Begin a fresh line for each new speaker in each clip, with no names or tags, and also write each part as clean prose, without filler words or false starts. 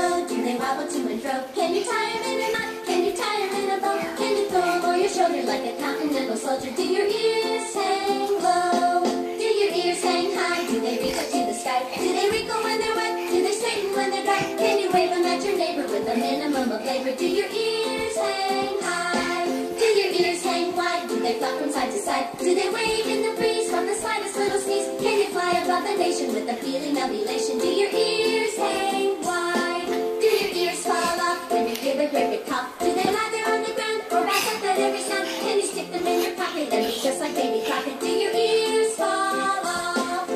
low? Do they wobble to and fro? Can you tie them in a knot? Can you tie them in a bow? Can you throw them over your shoulder like a continental soldier? Do your ears hang low? Do your ears hang high? Do they reach up to the sky? Do they wrinkle when they're wet? Do they straighten when they're dry? Can you wave them at your neighbor with a minimum of labor? Do your ears hang high? Do your ears hang wide? Do they flap from side to side? Do they wave in the breeze from the slightest little sneeze? Can you fly above the nation with a feeling of elation? Do your ears hang wide? Do your ears fall off when you hear the cricket cough? Do they lie there on the ground or back up at every sound? Can you stick them in your pocket? They'll be just like baby Crockett. Do your ears fall off?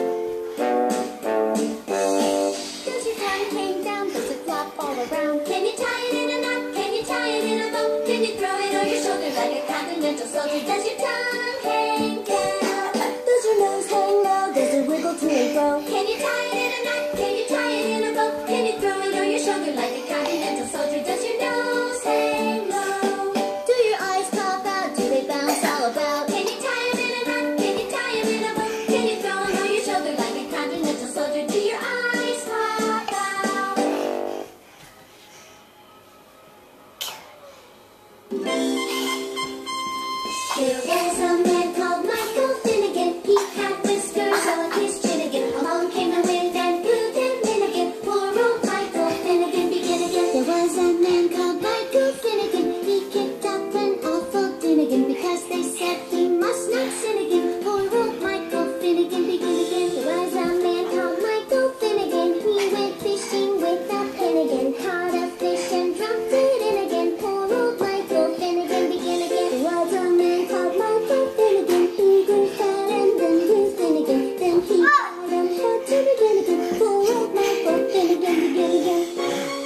Does your tongue hang down? Does it flop all around? Can you tie it in a knot? Can you tie it in a bow? Can you throw it over your shoulder like a continental soldier? Does your tongue hang down? Does your nose hang low? Does it wiggle to and fro? Can you tie it in a knot? Can you tie it in a bow? Can you throw it over your shoulder like a continental soldier? Does your nose hang low? Do your eyes pop out? Do they bounce all about? Can you tie them in a knot? Can you tie them in a bow? Can you throw them over your shoulder like a continental soldier? Do your eyes pop out? There was a man called Michael Finnegan. He had whiskers on his chin again. Along came the wind and blew him in again. Poor old Michael Finnegan began again. There was a man called Michael Finnegan. He kicked up an awful din again because they said he must not sin again. Poor old Michael Finnegan began again. There was a man called Michael Finnegan. He went fishing with a pin again. Caught a fish and dropped it in again. Poor old Michael Finnegan began again. There was a man called Michael Finnegan. He grew fat and then grew thin again. Then he died and had to begin again. Poor old Michael Finnegan began again.